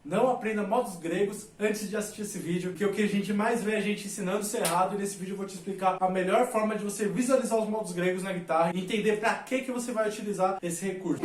Não aprenda modos gregos antes de assistir esse vídeo, que o que a gente mais vê é a gente ensinando isso errado, e nesse vídeo eu vou te explicar a melhor forma de você visualizar os modos gregos na guitarra e entender para que você vai utilizar esse recurso.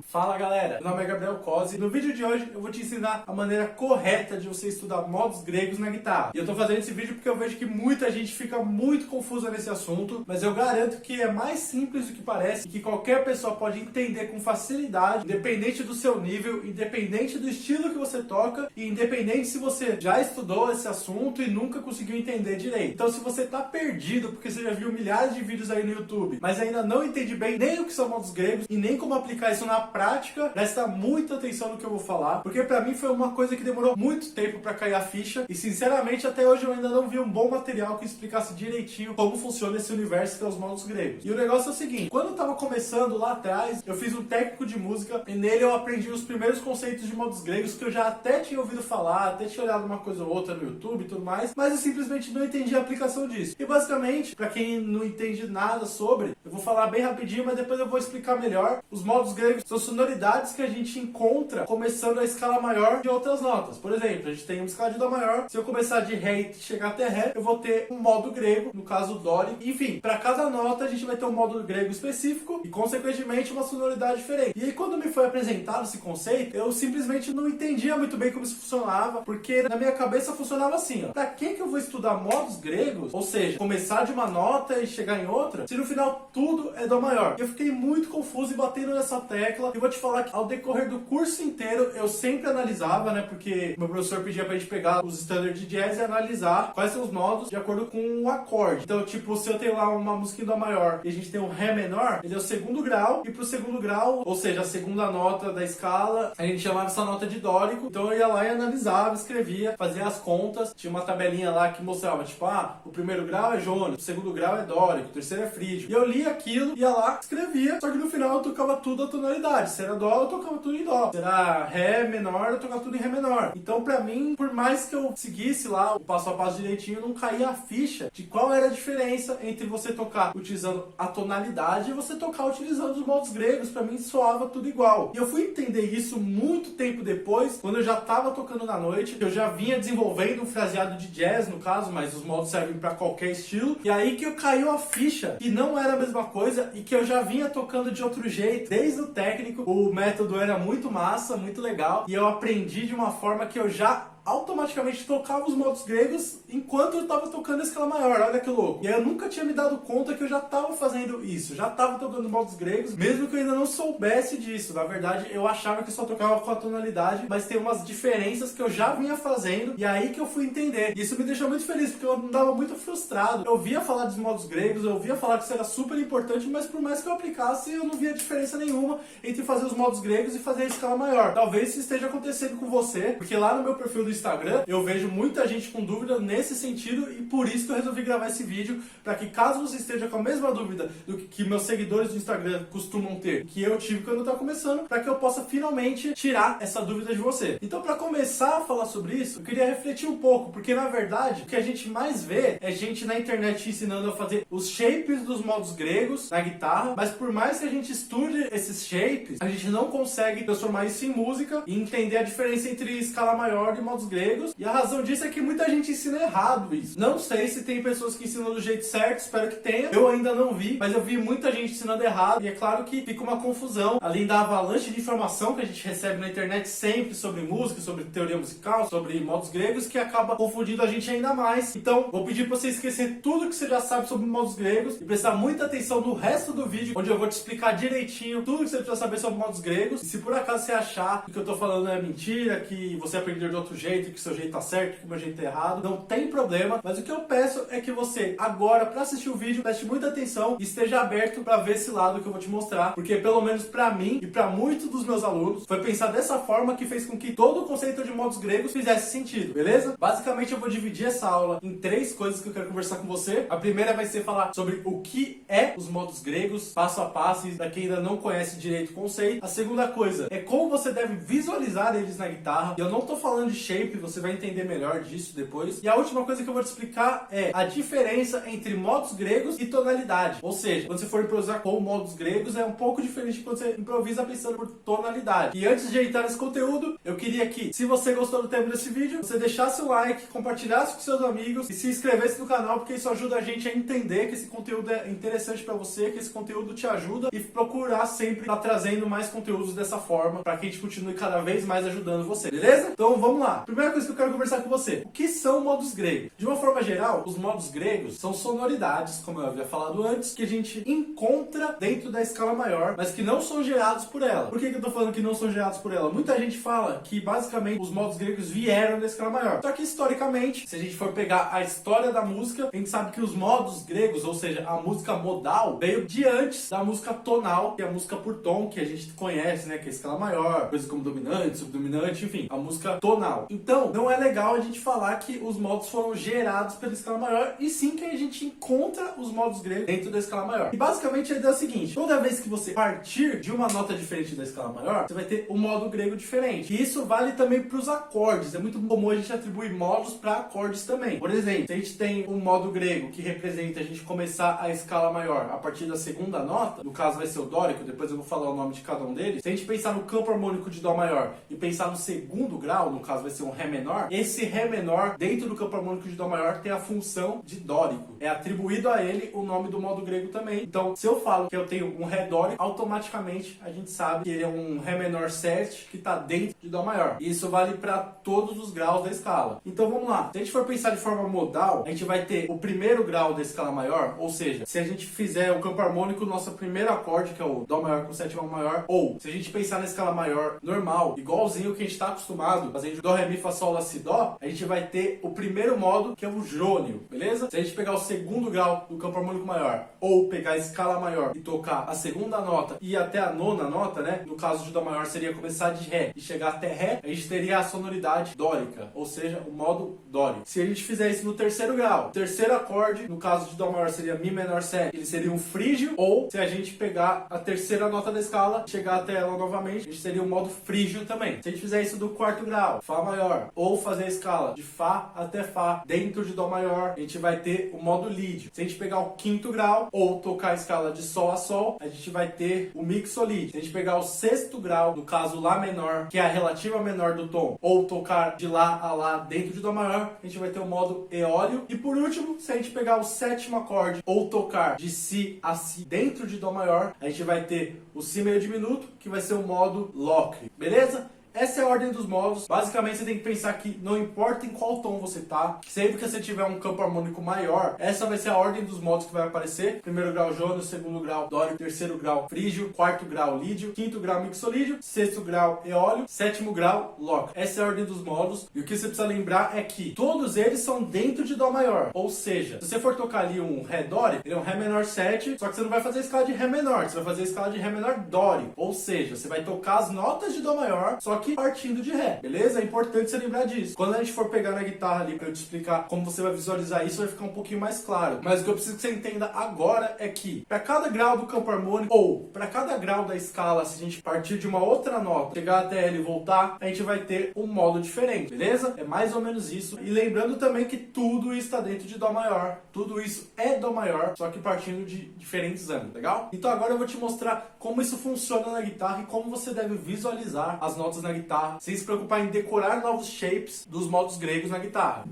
Fala galera, meu nome é Gabriel Cosi e no vídeo de hoje eu vou te ensinar a maneira correta de você estudar modos gregos na guitarra. E eu tô fazendo esse vídeo porque eu vejo que muita gente fica muito confusa nesse assunto, mas eu garanto que é mais simples do que parece e que qualquer pessoa pode entender com facilidade, independente do seu nível, independente do estilo que você toca e independente se você já estudou esse assunto e nunca conseguiu entender direito. Então se você tá perdido porque você já viu milhares de vídeos aí no YouTube, mas ainda não entende bem nem o que são modos gregos e nem como aplicar isso na prática, presta muita atenção no que eu vou falar, porque pra mim foi uma coisa que demorou muito tempo pra cair a ficha e sinceramente até hoje eu ainda não vi um bom material que explicasse direitinho como funciona esse universo que é os modos gregos. E o negócio é o seguinte, quando eu tava começando lá atrás, eu fiz um técnico de música e nele eu aprendi os primeiros conceitos de modos gregos que eu já até tinha ouvido falar, até tinha olhado uma coisa ou outra no YouTube e tudo mais, mas eu simplesmente não entendi a aplicação disso. E basicamente, pra quem não entende nada sobre, eu vou falar bem rapidinho, mas depois eu vou explicar melhor. Os modos gregos são sonoridades que a gente encontra começando a escala maior de outras notas. Por exemplo, a gente tem uma escala de Dó maior. Se eu começar de Ré e chegar até Ré, eu vou ter um modo grego, no caso dórico. Enfim, para cada nota a gente vai ter um modo grego específico e, consequentemente, uma sonoridade diferente. E aí, quando me foi apresentado esse conceito, eu simplesmente não entendia muito bem como isso funcionava, porque na minha cabeça funcionava assim, ó. Pra que eu vou estudar modos gregos? Ou seja, começar de uma nota e chegar em outra, se no final tudo é Dó maior? Eu fiquei muito confuso e batendo nessa tecla. E vou te falar que ao decorrer do curso inteiro eu sempre analisava, né? Porque meu professor pedia pra gente pegar os standards de jazz e analisar quais são os modos de acordo com o acorde. Então, tipo, se eu tenho lá uma música em Dó maior e a gente tem um Ré menor, ele é o segundo grau, e pro segundo grau, ou seja, a segunda nota da escala, a gente chamava essa nota de dórico. Então eu ia lá e analisava, escrevia, fazia as contas, tinha uma tabelinha lá que mostrava, tipo, o primeiro grau é jônico, o segundo grau é dórico, o terceiro é frígio. E eu lia aquilo, ia lá, escrevia, só que no final eu tocava tudo a tonalidade. Se era Dó, eu tocava tudo em Dó. Se era Ré menor, eu tocava tudo em Ré menor. Então, pra mim, por mais que eu seguisse lá o passo a passo direitinho, não caía a ficha de qual era a diferença entre você tocar utilizando a tonalidade e você tocar utilizando os modos gregos. Pra mim, soava tudo igual. E eu fui entender isso muito tempo depois, quando eu já tava tocando na noite, eu já vinha desenvolvendo um fraseado de jazz, no caso, mas os modos servem pra qualquer estilo. E aí que eu caiu a ficha que não era a mesma coisa e que eu já vinha tocando de outro jeito, desde o técnico. O método era muito massa, muito legal, e eu aprendi de uma forma que eu já automaticamente tocava os modos gregos enquanto eu estava tocando a escala maior. Olha que louco. E aí eu nunca tinha me dado conta que eu já estava fazendo isso, já estava tocando modos gregos, mesmo que eu ainda não soubesse disso. Na verdade, eu achava que só tocava com a tonalidade, mas tem umas diferenças que eu já vinha fazendo, e aí que eu fui entender. E isso me deixou muito feliz, porque eu andava muito frustrado. Eu ouvia falar dos modos gregos, eu ouvia falar que isso era super importante, mas por mais que eu aplicasse, eu não via diferença nenhuma entre fazer os modos gregos e fazer a escala maior. Talvez isso esteja acontecendo com você, porque lá no meu perfil do Instagram, eu vejo muita gente com dúvida nesse sentido, e por isso que eu resolvi gravar esse vídeo, para que caso você esteja com a mesma dúvida do que meus seguidores do Instagram costumam ter, que eu tive quando eu estava começando, para que eu possa finalmente tirar essa dúvida de você. Então, para começar a falar sobre isso, eu queria refletir um pouco, porque na verdade, o que a gente mais vê é gente na internet ensinando a fazer os shapes dos modos gregos na guitarra, mas por mais que a gente estude esses shapes, a gente não consegue transformar isso em música e entender a diferença entre escala maior e modos gregos, e a razão disso é que muita gente ensina errado isso. Não sei se tem pessoas que ensinam do jeito certo, espero que tenha. Eu ainda não vi, mas eu vi muita gente ensinando errado, e é claro que fica uma confusão, além da avalanche de informação que a gente recebe na internet sempre sobre música, sobre teoria musical, sobre modos gregos, que acaba confundindo a gente ainda mais. Então, vou pedir pra você esquecer tudo que você já sabe sobre modos gregos e prestar muita atenção no resto do vídeo, onde eu vou te explicar direitinho tudo que você precisa saber sobre modos gregos. E se por acaso você achar que o que eu tô falando é mentira, que você aprendeu de outro jeito, que o seu jeito tá certo, que o meu jeito tá errado, não tem problema, mas o que eu peço é que você, agora, pra assistir o vídeo, preste muita atenção e esteja aberto pra ver esse lado que eu vou te mostrar, porque pelo menos pra mim e pra muitos dos meus alunos, foi pensar dessa forma que fez com que todo o conceito de modos gregos fizesse sentido, beleza? Basicamente eu vou dividir essa aula em 3 coisas que eu quero conversar com você. A primeira vai ser falar sobre o que é os modos gregos, passo a passo, e pra quem ainda não conhece direito o conceito. A segunda coisa é como você deve visualizar eles na guitarra, e eu não tô falando de shape shape, você vai entender melhor disso depois. E a última coisa que eu vou te explicar é a diferença entre modos gregos e tonalidade. Ou seja, quando você for improvisar com modos gregos, é um pouco diferente de quando você improvisa pensando por tonalidade. E antes de entrar nesse conteúdo, eu queria que, se você gostou do tema desse vídeo, você deixasse o like, compartilhasse com seus amigos e se inscrevesse no canal, porque isso ajuda a gente a entender que esse conteúdo é interessante para você, que esse conteúdo te ajuda, e procurar sempre estar trazendo mais conteúdos dessa forma, para que a gente continue cada vez mais ajudando você, beleza? Então vamos lá. Primeira coisa que eu quero conversar com você: o que são modos gregos? De uma forma geral, os modos gregos são sonoridades, como eu havia falado antes, que a gente encontra dentro da escala maior, mas que não são gerados por ela. Por que eu tô falando que não são gerados por ela? Muita gente fala que basicamente os modos gregos vieram da escala maior. Só que historicamente, se a gente for pegar a história da música, a gente sabe que os modos gregos, ou seja, a música modal, veio de antes da música tonal, que é a música por tom, que a gente conhece, né? Que é a escala maior, coisas como dominante, subdominante, enfim, a música tonal. Então, não é legal a gente falar que os modos foram gerados pela escala maior, e sim que a gente encontra os modos gregos dentro da escala maior. E basicamente a ideia é a seguinte: toda vez que você partir de uma nota diferente da escala maior, você vai ter um modo grego diferente. E isso vale também para os acordes. É muito comum a gente atribuir modos para acordes também. Por exemplo, se a gente tem um modo grego que representa a gente começar a escala maior a partir da segunda nota, no caso vai ser o dórico, depois eu vou falar o nome de cada um deles. Se a gente pensar no campo harmônico de dó maior e pensar no segundo grau, no caso vai ser um ré menor, esse ré menor dentro do campo harmônico de dó maior tem a função de dórico. É atribuído a ele o nome do modo grego também. Então, se eu falo que eu tenho um ré dórico, automaticamente a gente sabe que ele é um ré menor 7 que está dentro de dó maior. E isso vale para todos os graus da escala. Então vamos lá. Se a gente for pensar de forma modal, a gente vai ter o primeiro grau da escala maior, ou seja, se a gente fizer o campo harmônico, nosso primeiro acorde, que é o dó maior com sétima maior, ou se a gente pensar na escala maior normal, igualzinho que a gente está acostumado, fazendo dó, ré, mi, fá, sol, lá, si, dó, a gente vai ter o primeiro modo, que é o jônio, beleza? Se a gente pegar o segundo grau do campo harmônico maior, ou pegar a escala maior e tocar a segunda nota e até a nona nota, né? No caso de dó maior seria começar de ré e chegar até ré, a gente teria a sonoridade dórica, ou seja, o modo dórico. Se a gente fizer isso no terceiro grau, o terceiro acorde, no caso de dó maior seria mi menor 7, ele seria um frígio, ou se a gente pegar a terceira nota da escala, chegar até ela novamente, a gente teria o modo frígio também. Se a gente fizer isso do quarto grau, fá maior, ou fazer a escala de fá até fá dentro de dó maior, a gente vai ter o modo lídio. Se a gente pegar o quinto grau, ou tocar a escala de sol a sol, a gente vai ter o mixolídio. Se a gente pegar o sexto grau, no caso lá menor, que é a relativa menor do tom, ou tocar de lá a lá dentro de dó maior, a gente vai ter o modo eólio. E por último, se a gente pegar o sétimo acorde, ou tocar de si a si dentro de dó maior, a gente vai ter o si meio diminuto, que vai ser o modo locre, beleza? Essa é a ordem dos modos. Basicamente você tem que pensar que não importa em qual tom você tá, sempre que você tiver um campo harmônico maior, essa vai ser a ordem dos modos que vai aparecer. Primeiro grau jônio, segundo grau dórico, terceiro grau frígio, quarto grau lídio, quinto grau mixolídio, sexto grau eólio, sétimo grau locre. Essa é a ordem dos modos. E o que você precisa lembrar é que todos eles são dentro de dó maior. Ou seja, se você for tocar ali um ré dórico, ele é um ré menor 7, só que você não vai fazer a escala de ré menor, você vai fazer a escala de ré menor dórico. Ou seja, você vai tocar as notas de dó maior, só que partindo de ré, beleza? É importante você lembrar disso. Quando a gente for pegar na guitarra ali pra eu te explicar como você vai visualizar isso, vai ficar um pouquinho mais claro. Mas o que eu preciso que você entenda agora é que para cada grau do campo harmônico, ou para cada grau da escala, se a gente partir de uma outra nota, chegar até ela e voltar, a gente vai ter um modo diferente, beleza? É mais ou menos isso. E lembrando também que tudo isso está dentro de dó maior. Tudo isso é dó maior, só que partindo de diferentes ângulos, legal? Então agora eu vou te mostrar como isso funciona na guitarra e como você deve visualizar as notas na guitarra sem se preocupar em decorar novos shapes dos modos gregos na guitarra.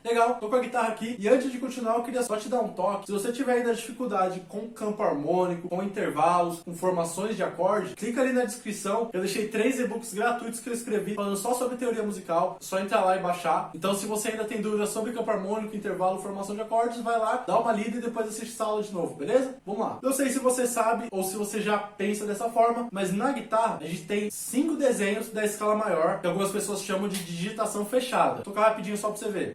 Legal, tô com a guitarra aqui e antes de continuar eu queria só te dar um toque. Se você tiver ainda dificuldade com campo harmônico, com intervalos, com formações de acorde, clica ali na descrição. Eu deixei 3 e-books gratuitos que eu escrevi falando só sobre teoria musical. É só entrar lá e baixar. Então se você ainda tem dúvidas sobre campo harmônico, intervalo, formação de acordes, vai lá, dá uma lida e depois assiste essa aula de novo, beleza? Vamos lá. Não sei se você sabe ou se você já pensa dessa forma, mas na guitarra a gente tem 5 desenhos da escala maior, que algumas pessoas chamam de digitação fechada. Vou tocar rapidinho só pra você ver.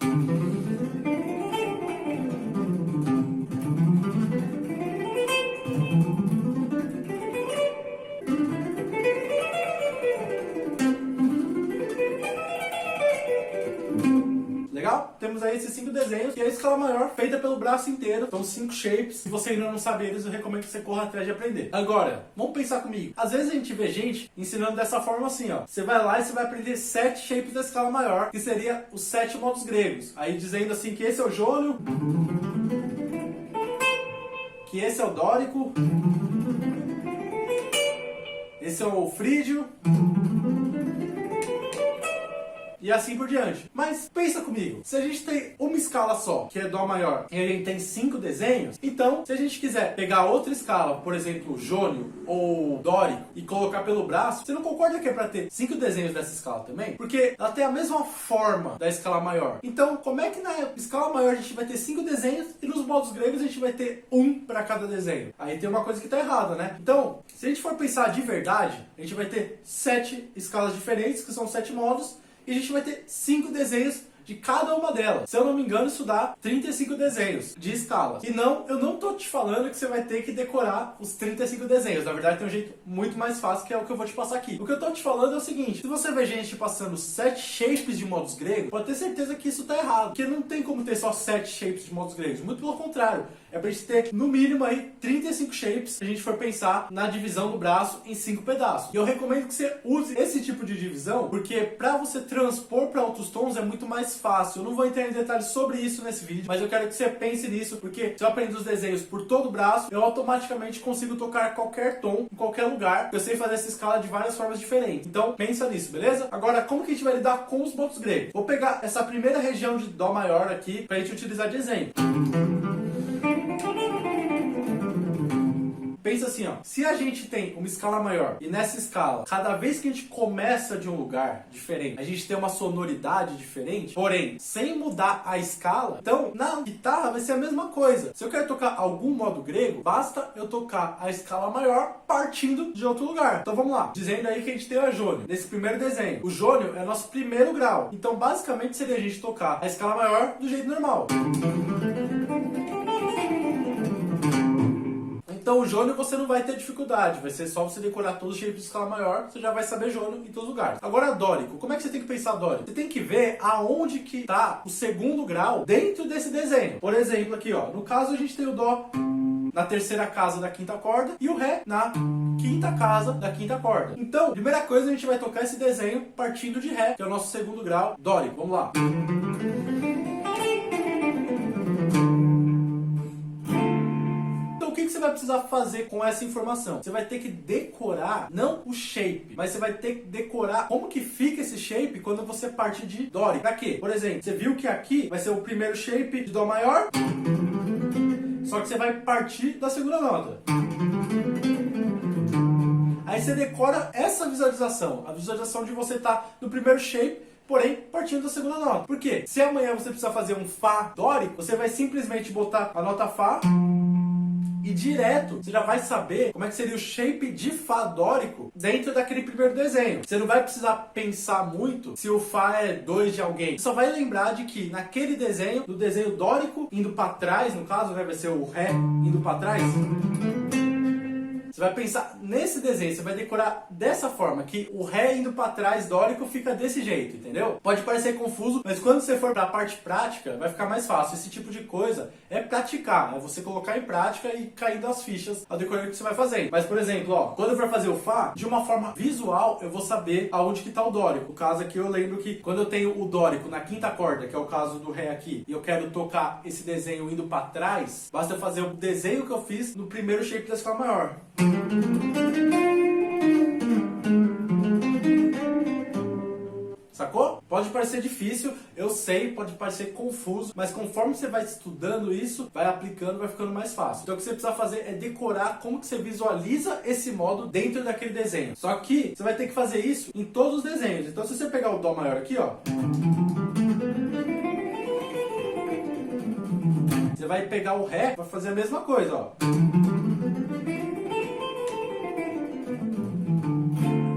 Legal? Temos aí esses 5 desenhos. desenhos e a escala maior feita pelo braço inteiro. Então 5 shapes. Se você ainda não sabe eles, eu recomendo que você corra atrás de aprender. Agora, vamos pensar comigo. Às vezes a gente vê gente ensinando dessa forma assim, ó. Você vai lá e você vai aprender 7 shapes da escala maior, que seria os 7 modos gregos. Aí dizendo assim que esse é o jônio, que esse é o dórico, esse é o frígio, e assim por diante. Mas pensa comigo, se a gente tem uma escala só, que é Dó maior, e a gente tem 5 desenhos, então se a gente quiser pegar outra escala, por exemplo, jônio ou dórico, e colocar pelo braço, você não concorda que é para ter 5 desenhos dessa escala também? Porque ela tem a mesma forma da escala maior. Então, como é que na escala maior a gente vai ter 5 desenhos e nos modos gregos a gente vai ter um para cada desenho? Aí tem uma coisa que tá errada, né? Então, se a gente for pensar de verdade, a gente vai ter 7 escalas diferentes, que são 7 modos, e a gente vai ter 5 desenhos de cada uma delas. Se eu não me engano, isso dá 35 desenhos de escalas. E não, eu não tô te falando que você vai ter que decorar os 35 desenhos. Na verdade, tem um jeito muito mais fácil, que é o que eu vou te passar aqui. O que eu tô te falando é o seguinte: se você vê gente passando 7 shapes de modos gregos, pode ter certeza que isso tá errado. Porque não tem como ter só 7 shapes de modos gregos. Muito pelo contrário. É pra gente ter, no mínimo, aí 35 shapes, se a gente for pensar na divisão do braço em 5 pedaços. E eu recomendo que você use esse tipo de divisão, porque pra você transpor para outros tons é muito mais fácil. Eu não vou entrar em detalhes sobre isso nesse vídeo, mas eu quero que você pense nisso, porque se eu aprendo os desenhos por todo o braço, eu automaticamente consigo tocar qualquer tom, em qualquer lugar. Eu sei fazer essa escala de várias formas diferentes. Então, pensa nisso, beleza? Agora, como que a gente vai lidar com os modos gregos? Vou pegar essa primeira região de Dó maior aqui, pra gente utilizar de exemplo. Pensa assim, ó, se a gente tem uma escala maior e nessa escala, cada vez que a gente começa de um lugar diferente, a gente tem uma sonoridade diferente, porém, sem mudar a escala, então na guitarra vai ser a mesma coisa. Se eu quero tocar algum modo grego, basta eu tocar a escala maior partindo de outro lugar. Então vamos lá, dizendo aí que a gente tem a jônio nesse primeiro desenho. O jônio é nosso primeiro grau, então basicamente seria a gente tocar a escala maior do jeito normal. Então o jônio você não vai ter dificuldade, vai ser só você decorar todos os shapes de escala maior, você já vai saber jônio em todos os lugares. Agora dórico, como é que você tem que pensar dórico? Você tem que ver aonde que está o segundo grau dentro desse desenho. Por exemplo aqui, ó, no caso a gente tem o Dó na terceira casa da quinta corda e o Ré na quinta casa da quinta corda. Então, primeira coisa, a gente vai tocar esse desenho partindo de Ré, que é o nosso segundo grau dórico. Vamos lá. O que você vai precisar fazer com essa informação? Você vai ter que decorar, não o shape, mas você vai ter que decorar como que fica esse shape quando você parte de dórico. Pra quê? Por exemplo, você viu que aqui vai ser o primeiro shape de Dó maior, só que você vai partir da segunda nota. Aí você decora essa visualização, a visualização de você estar no primeiro shape, porém partindo da segunda nota. Por quê? Se amanhã você precisar fazer um Fá dórico, você vai simplesmente botar a nota Fá e direto você já vai saber como é que seria o shape de Fá dórico dentro daquele primeiro desenho. Você não vai precisar pensar muito se o Fá é 2 de alguém. Você só vai lembrar de que naquele desenho, no desenho dórico, indo para trás, no caso, né, vai ser o Ré indo para trás. Você vai pensar nesse desenho, você vai decorar dessa forma, que o Ré indo para trás dórico fica desse jeito, entendeu? Pode parecer confuso, mas quando você for para a parte prática, vai ficar mais fácil. Esse tipo de coisa é praticar, é você colocar em prática e caindo as fichas ao decorar o que você vai fazendo. Mas, por exemplo, ó, quando eu for fazer o Fá, de uma forma visual, eu vou saber aonde que tá o dórico. No caso aqui, eu lembro que quando eu tenho o dórico na quinta corda, que é o caso do Ré aqui, e eu quero tocar esse desenho indo para trás, basta eu fazer o desenho que eu fiz no primeiro shape da escala maior. Sacou? Pode parecer difícil, eu sei, pode parecer confuso, mas conforme você vai estudando isso, vai aplicando, vai ficando mais fácil. Então o que você precisa fazer é decorar como que você visualiza esse modo dentro daquele desenho. Só que você vai ter que fazer isso em todos os desenhos. Então se você pegar o Dó maior aqui, ó, você vai pegar o Ré, vai fazer a mesma coisa, ó.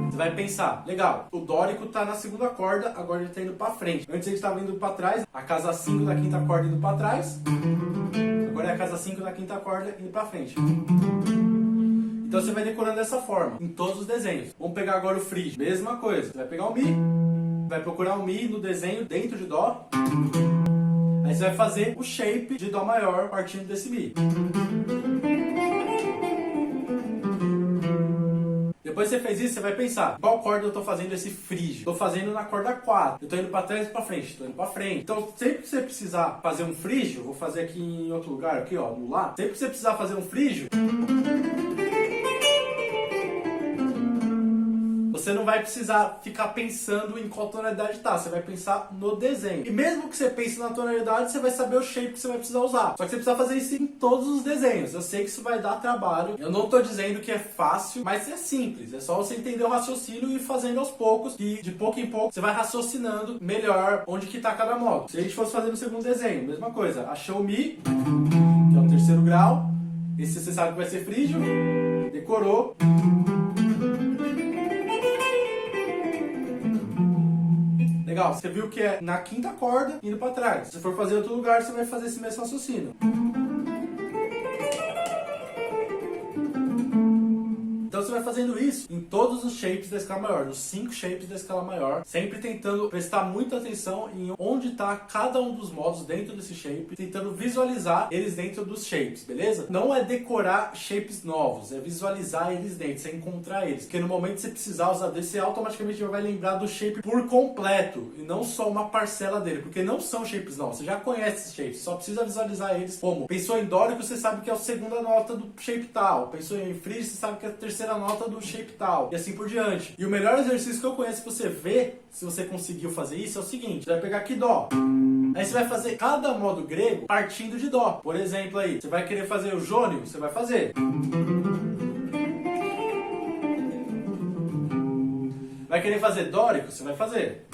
Você vai pensar, legal, o dórico tá na segunda corda, agora ele tá indo pra frente. Antes ele estava indo pra trás, a casa 5 da quinta corda indo pra trás. Agora é a casa 5 da quinta corda indo pra frente. Então você vai decorando dessa forma, em todos os desenhos. Vamos pegar agora o frígio, mesma coisa. Você vai pegar o Mi, vai procurar o Mi no desenho dentro de Dó. Aí você vai fazer o shape de Dó maior partindo desse Mi. Depois que você fez isso, você vai pensar, qual corda eu tô fazendo esse frígio? Tô fazendo na corda 4. Eu tô indo pra trás e pra frente, tô indo pra frente. Então, sempre que você precisar fazer um frígio, vou fazer aqui em outro lugar, aqui ó, no Lá. Sempre que você precisar fazer um frígio, você não vai precisar ficar pensando em qual tonalidade tá, você vai pensar no desenho. E mesmo que você pense na tonalidade, você vai saber o shape que você vai precisar usar. Só que você precisa fazer isso em todos os desenhos. Eu sei que isso vai dar trabalho. Eu não tô dizendo que é fácil, mas é simples. É só você entender o raciocínio e ir fazendo aos poucos. E de pouco em pouco você vai raciocinando melhor onde que tá cada modo. Se a gente fosse fazer no segundo desenho, mesma coisa. Achou o Mi, que é o terceiro grau. Esse você sabe que vai ser frígio. Decorou. Legal, você viu que é na quinta corda, indo pra trás. Se for fazer em outro lugar, você vai fazer esse mesmo raciocínio. Então você vai fazendo isso em todos os shapes da escala maior, nos 5 shapes da escala maior, sempre tentando prestar muita atenção em onde está cada um dos modos dentro desse shape, tentando visualizar eles dentro dos shapes, beleza? Não é decorar shapes novos, é visualizar eles dentro, você encontrar eles, porque no momento que você precisar usar desse, você automaticamente vai lembrar do shape por completo, e não só uma parcela dele, porque não são shapes novos, você já conhece esses shapes, só precisa visualizar eles como, pensou em dórico, você sabe que é a segunda nota do shape tal, pensou em frígio, você sabe que é a terceira nota do shape tal, e assim por diante. E o melhor exercício que eu conheço pra você ver se você conseguiu fazer isso é o seguinte: você vai pegar aqui Dó, aí você vai fazer cada modo grego partindo de Dó. Por exemplo aí, você vai querer fazer o jônio, você vai fazer. Vai querer fazer dórico, você vai fazer.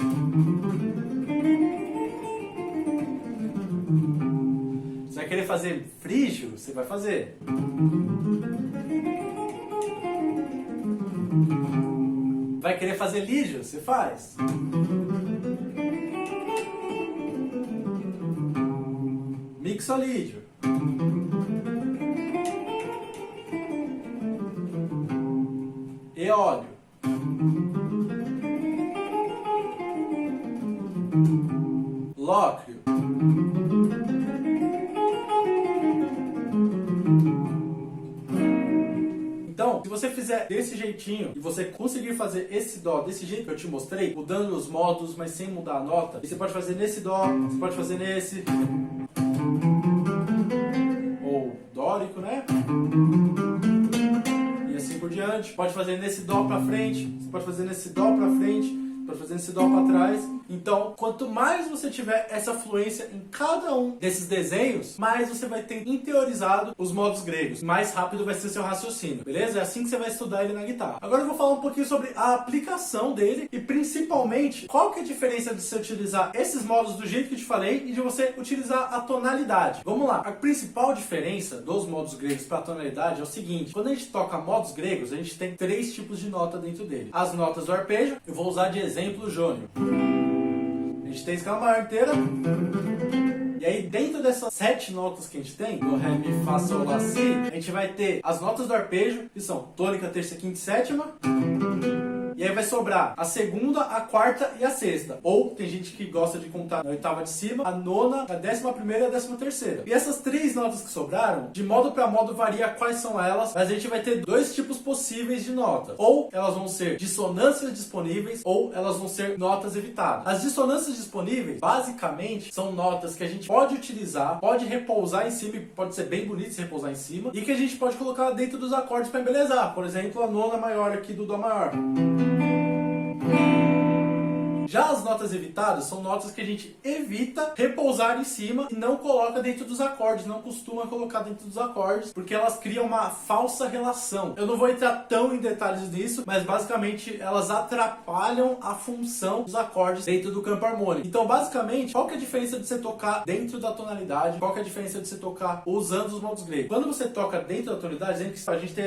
Você vai querer fazer frígio, você vai fazer. Vai querer fazer lígio? Você faz. Mixolídio. Eólio. Lócrio. Então, se você fizer desse jeitinho e você conseguir fazer esse Dó desse jeito que eu te mostrei, mudando os modos, mas sem mudar a nota, e você pode fazer nesse Dó, você pode fazer nesse, ou dórico, né? E assim por diante. Pode fazer nesse Dó pra frente, você pode fazer nesse Dó pra frente, pode fazer esse Dó pra trás. Então, quanto mais você tiver essa fluência em cada um desses desenhos, mais você vai ter interiorizado os modos gregos. Mais rápido vai ser seu raciocínio, beleza? É assim que você vai estudar ele na guitarra. Agora eu vou falar um pouquinho sobre a aplicação dele e principalmente qual que é a diferença de você utilizar esses modos do jeito que eu te falei e de você utilizar a tonalidade. Vamos lá. A principal diferença dos modos gregos para a tonalidade é o seguinte: quando a gente toca modos gregos, a gente tem 3 tipos de nota dentro dele. As notas do arpejo, eu vou usar de exemplo o jônio. A gente tem a escala maior inteira. E aí dentro dessas 7 notas que a gente tem, do Ré, Mi, Fá, Sol, Lá, Si, a gente vai ter as notas do arpejo, que são tônica, terça, quinta e sétima. E aí vai sobrar a segunda, a quarta e a sexta. Ou tem gente que gosta de contar na oitava de cima, a nona, a 11ª e a 13ª. E essas 3 notas que sobraram, de modo para modo varia quais são elas, mas a gente vai ter 2 tipos possíveis de notas. Ou elas vão ser dissonâncias disponíveis, ou elas vão ser notas evitadas. As dissonâncias disponíveis, basicamente, são notas que a gente pode utilizar, pode repousar em cima, e pode ser bem bonito se repousar em cima, e que a gente pode colocar dentro dos acordes para embelezar. Por exemplo, a nona maior aqui do Dó maior. Já as notas evitadas são notas que a gente evita repousar em cima e não coloca dentro dos acordes, não costuma colocar dentro dos acordes, porque elas criam uma falsa relação. Eu não vou entrar tão em detalhes nisso, mas basicamente elas atrapalham a função dos acordes dentro do campo harmônico. Então basicamente, qual que é a diferença de você tocar dentro da tonalidade? Qual que é a diferença de você tocar usando os modos gregos? Quando você toca dentro da tonalidade, dizendo que a gente tem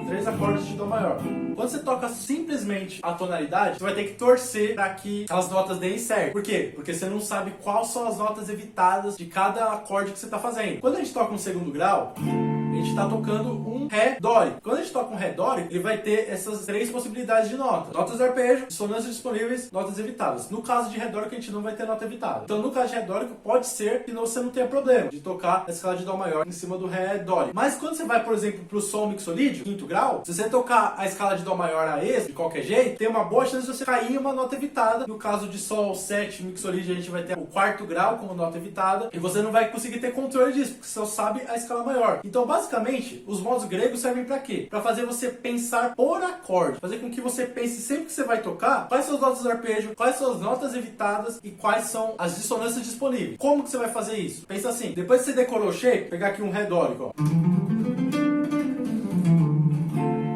3 acordes de Dó maior. Quando você toca simplesmente a tonalidade, você vai ter que torcer para que as notas deem certo. Por quê? Porque você não sabe quais são as notas evitadas de cada acorde que você está fazendo. Quando a gente toca um segundo grau, a gente está tocando um um Ré Dórico. Quando a gente toca um Ré Dórico, ele vai ter essas três possibilidades de notas. Notas de arpejo, dissonâncias disponíveis, notas evitáveis. No caso de Ré Dórico, a gente não vai ter nota evitável. Então, no caso de Ré Dórico, pode ser que você não tenha problema de tocar a escala de Dó maior em cima do Ré Dórico. Mas quando você vai, por exemplo, pro Sol mixolídio, quinto grau, se você tocar a escala de Dó maior a esse, de qualquer jeito, tem uma boa chance de você cair em uma nota evitada. No caso de Sol 7 mixolídio, a gente vai ter o quarto grau como nota evitada, e você não vai conseguir ter controle disso, porque você só sabe a escala maior. Então, basicamente, os modos gregos servem para quê? Para fazer você pensar por acorde, fazer com que você pense sempre que você vai tocar, quais são as notas do arpejo, quais são as notas evitadas e quais são as dissonâncias disponíveis. Como que você vai fazer isso? Pensa assim, depois que você decorou o shape, pegar aqui um Ré dórico, ó.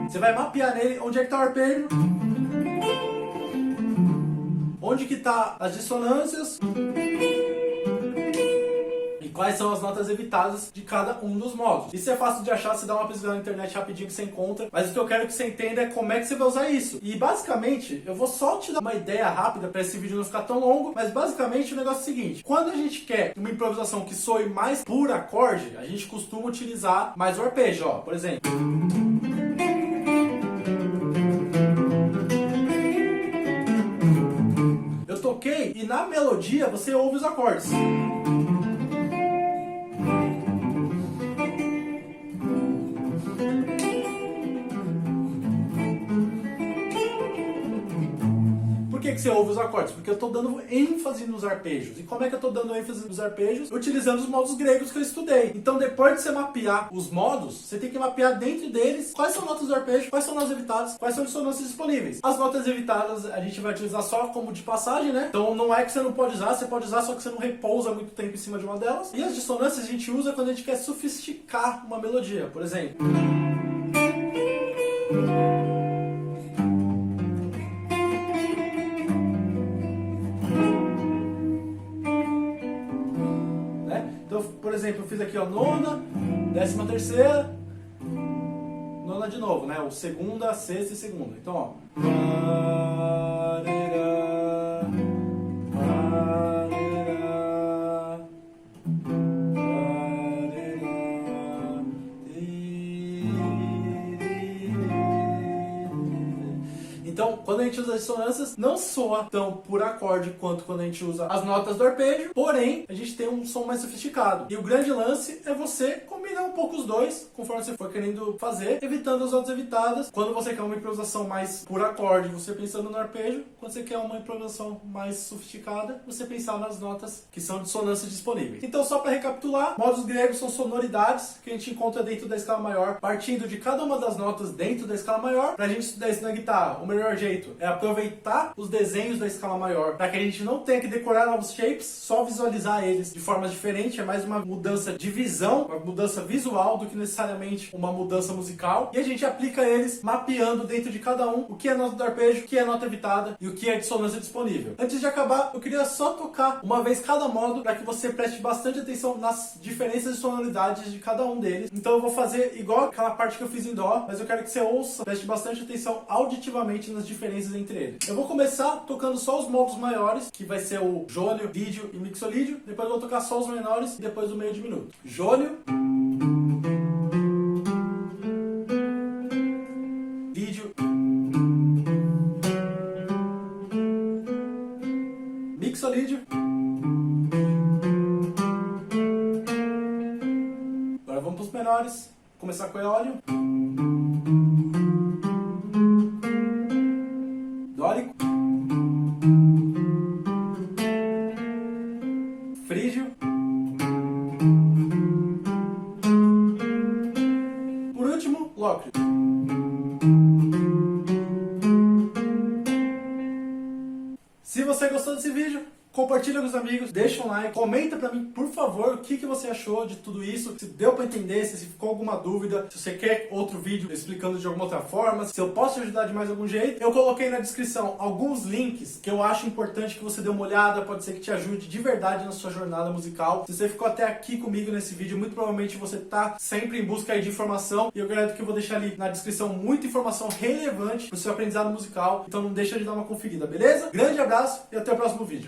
Você vai mapear nele onde é que tá o arpejo, onde que tá as dissonâncias e quais são as notas evitadas de cada um dos modos. Isso é fácil de achar, você dá uma pesquisa na internet rapidinho que você encontra, mas o que eu quero que você entenda é como é que você vai usar isso. E basicamente, eu vou só te dar uma ideia rápida para esse vídeo não ficar tão longo, mas basicamente o negócio é o seguinte: quando a gente quer uma improvisação que soe mais por acorde, a gente costuma utilizar mais o arpejo, ó. Por exemplo, eu toquei e na melodia você ouve os acordes. Por que você ouve os acordes? Porque eu estou dando ênfase nos arpejos. E como é que eu estou dando ênfase nos arpejos? Utilizando os modos gregos que eu estudei. Então, depois de você mapear os modos, você tem que mapear dentro deles quais são notas do arpejo, quais são notas evitadas, quais são dissonâncias disponíveis. As notas evitadas a gente vai utilizar só como de passagem, né? Então, não é que você não pode usar, você pode usar, só que você não repousa muito tempo em cima de uma delas. E as dissonâncias a gente usa quando a gente quer sofisticar uma melodia. Por exemplo, então, por exemplo, eu fiz aqui, ó, nona, 13ª, nona de novo, né? O segunda, sexta e segunda. Então, ó. Então, quando a gente usa as dissonâncias, não soa tão por acorde quanto quando a gente usa as notas do arpejo, porém, a gente tem um som mais sofisticado. E o grande lance é você combinar um pouco os dois, conforme você for querendo fazer, evitando as notas evitadas. Quando você quer uma improvisação mais por acorde, você pensando no arpejo. Quando você quer uma improvisação mais sofisticada, você pensar nas notas que são dissonâncias disponíveis. Então, só para recapitular, modos gregos são sonoridades que a gente encontra dentro da escala maior, partindo de cada uma das notas dentro da escala maior. Para a gente estudar isso na guitarra, o melhor jeito é aproveitar os desenhos da escala maior, para que a gente não tenha que decorar novos shapes, só visualizar eles de forma diferente. É mais uma mudança de visão, uma mudança visual do que necessariamente uma mudança musical, e a gente aplica eles mapeando dentro de cada um o que é nota do arpejo, o que é nota evitada e o que é dissonância disponível. Antes de acabar, eu queria só tocar uma vez cada modo para que você preste bastante atenção nas diferenças de sonoridades de cada um deles. Então eu vou fazer igual aquela parte que eu fiz em Dó, mas eu quero que você ouça, preste bastante atenção auditivamente nas diferenças entre eles. Eu vou começar tocando só os modos maiores, que vai ser o jônio, vídeo e mixolídio. Depois eu vou tocar só os menores e depois o meio diminuto. Jônio, vídeo, mixolídio. Agora vamos para os menores. Vou começar com o eólio, dórico, frígio, por último, lócrio. Se você gostou desse vídeo, compartilha com os amigos, deixa um like, comenta pra mim, por favor, o que você achou de tudo isso, se deu pra entender, se ficou alguma dúvida, se você quer outro vídeo explicando de alguma outra forma, se eu posso te ajudar de mais algum jeito. Eu coloquei na descrição alguns links que eu acho importante que você dê uma olhada, pode ser que te ajude de verdade na sua jornada musical. Se você ficou até aqui comigo nesse vídeo, muito provavelmente você tá sempre em busca aí de informação, e eu garanto que eu vou deixar ali na descrição muita informação relevante pro seu aprendizado musical, então não deixa de dar uma conferida, beleza? Grande abraço e até o próximo vídeo.